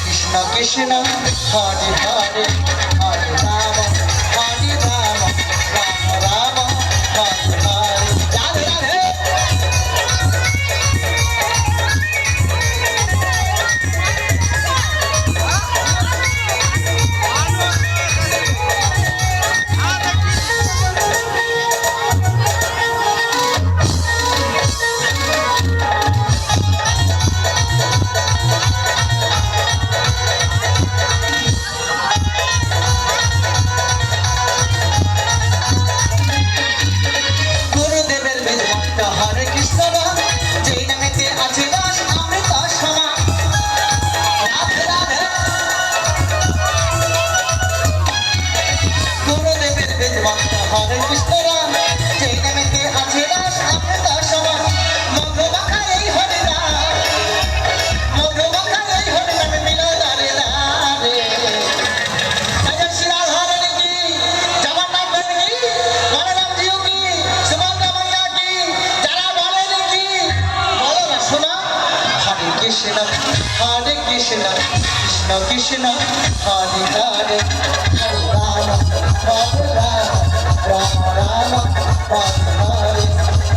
কৃষ্ণ কৃষ্ণ হরে হরে হরে রাম রাম রাম হরে হরে রাধে রাধে। হরে কৃষ্ণ রাম যেই নামেতে আছে দাস আমরা সমান মধুমাখা এই হরে রাম মধুমাখা এই হরে রাম মিলো দারে দারে জয় শ্রী রাধা রানী কি জগন্নাথ রানী কি বলরাম জিউ কি সুভদ্রা মাইয়া কি যারা বলেন কি বলো না শোনা। হরে কৃষ্ণ কৃষ্ণ কৃষ্ণ হরে হরে হরে রাম হরে রাম রাম রাম হরে হরে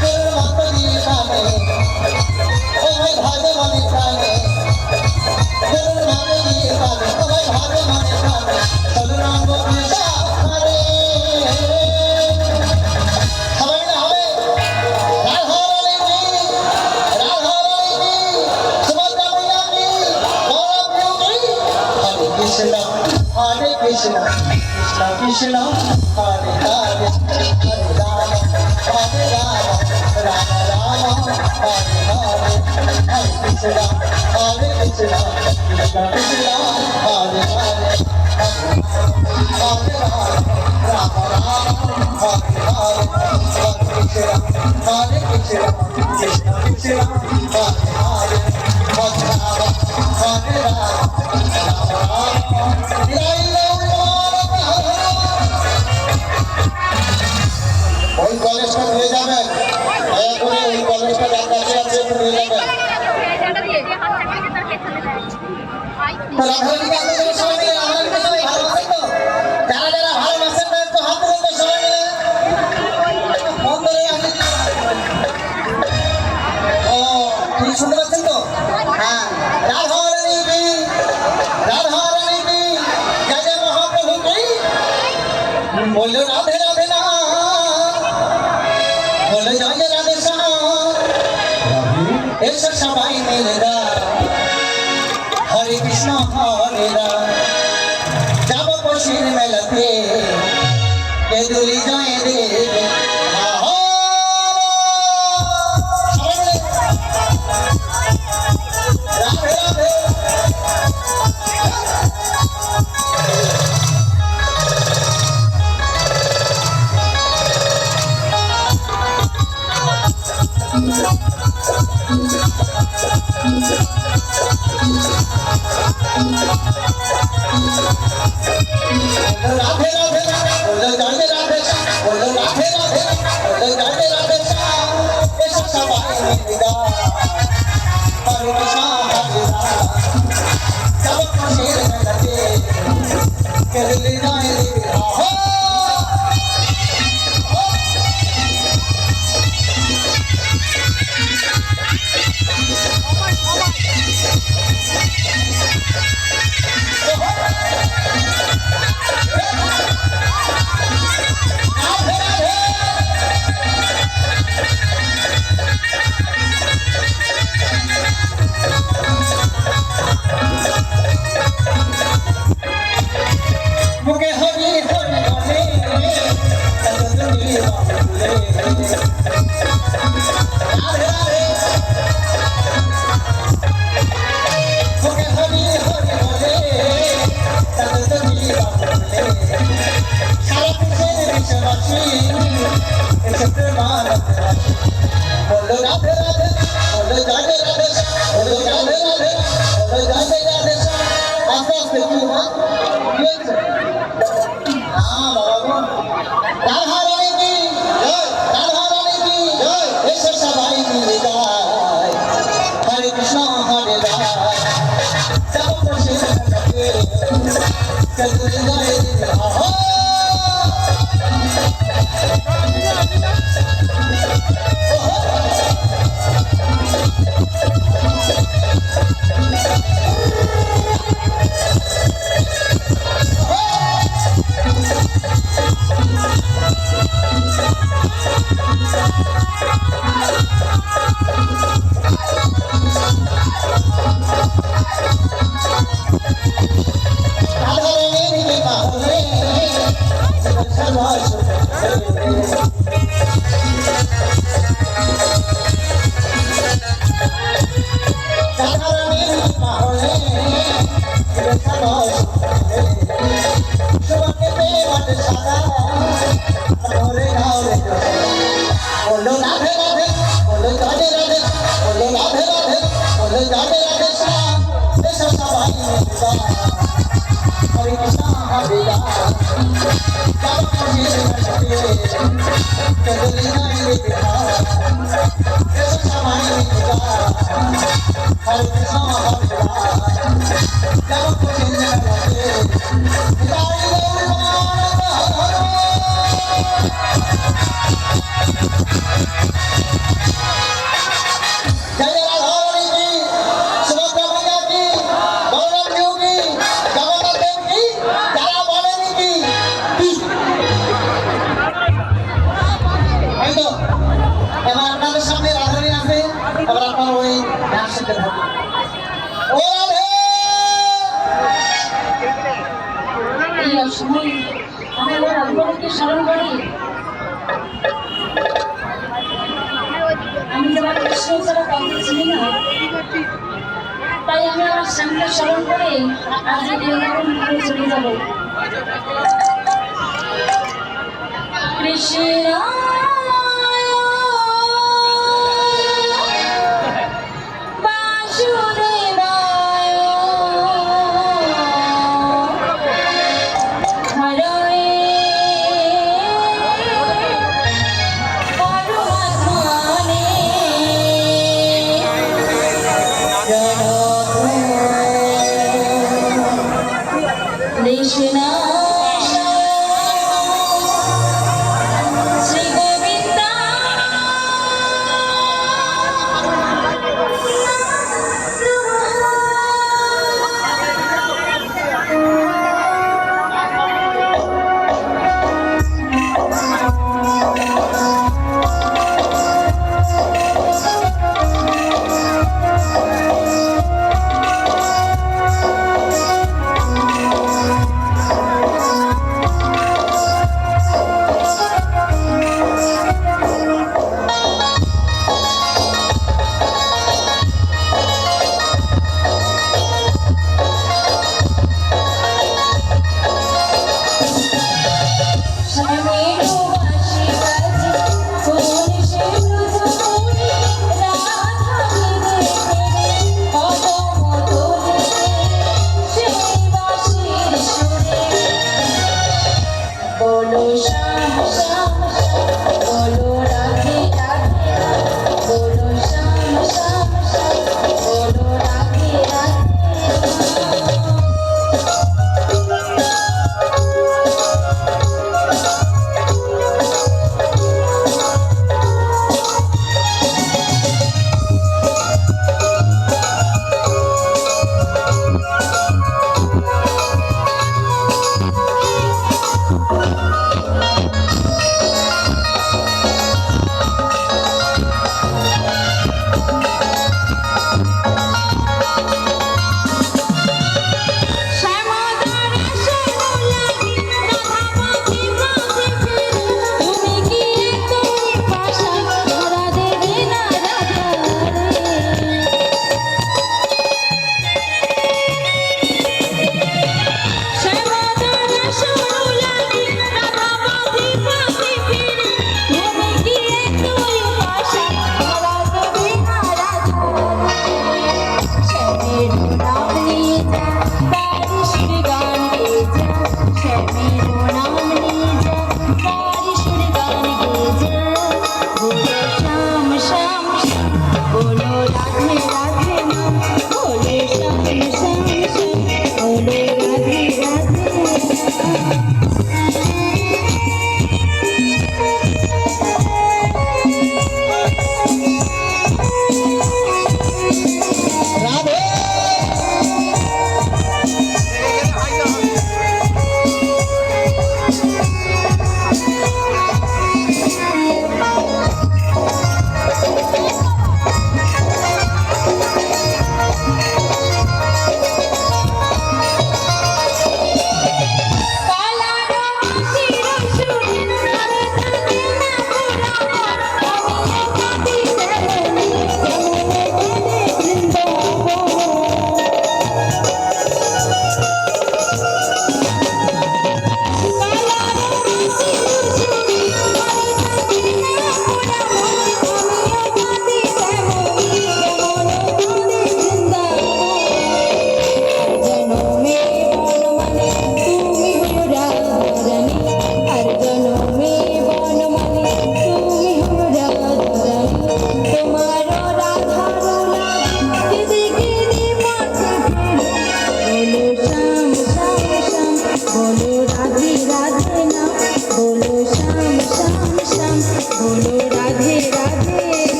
গুরু মাতরি কানে ও ভাই ভাবে মনে কানে গুরু মাতরি কানে ও ভাই ভাবে মনে কানে চলো রাম কৃষ্ণ হরে সবাই না হবে রাধা রানী কি সুভদ্রা মাইয়া কি বলরাম জিউ কি হরে কৃষ্ণ কৃষ্ণ কৃষ্ণ হরে হরে হরে রাম রাম রাম হরে হরে হরে কৃষ্ণ কৃষ্ণ কৃষ্ণ হরে হরে হরে রাম রাম হরে হরে হরে কৃষ্ণ কৃষ্ণ কৃষ্ণ হরে হরে হরে রাম হরে রাম ওই কলেজটা নিয়ে যাবেন দয়া করে ওই কলেজটা যার কাছে আছে একটু নিয়ে যাবেন। যারা যারা ভালোবাসেন না একটু হাত তুলতে সবাই মিলে ও ঠিক শুনতে পাচ্ছেন তো? হ্যাঁ রাধা রানী কি রাধা রানী কি জয় জয় মহাপ্রভু কি বললো রাধে রাধে না বলে জয় রাধে শ্যাম এসব সবাই মিলে হরে কৃষ্ণ হরে রাম যাব পশির মেলাতে কে দুলি জয় দেবে রাধে রাধে। রাধে রাধে বলো জয় রাধে বলো রাধে রাধে বলো জয় রাধে এসো সবাই মিলে হরে কৃষ্ণ হরে রাম যাব খুশির মেলাতে কে দিল্লি জয় দেবে আহো মুখে হরি হরি বলে তুমি বলে রাধে রাধে মুখে হরি হরি বলে তুমি বলে সারা পৃথিবীর বিশ্ববাসী এসে প্রেমানন্দ রাশি বলো রাধে রাধে বলো রাধে রাধে বলো রাধে রাধে বলো রাধে রাধে আস্তে আস্তে কি হয় রাধা রানী কি রাধা রানী কি এসো সবাই মিলে গায় হরে কৃষ্ণ হরে রাম যাব খুশির আমি যেমন কৃষ্ণ ছাড়া কাউকে চিনি না, তাই আমি আমার স্বামীকে স্মরণ করে আজ এই বৃন্দাবন ঘুরে চলে যাব। কৃষ্ণ Krishna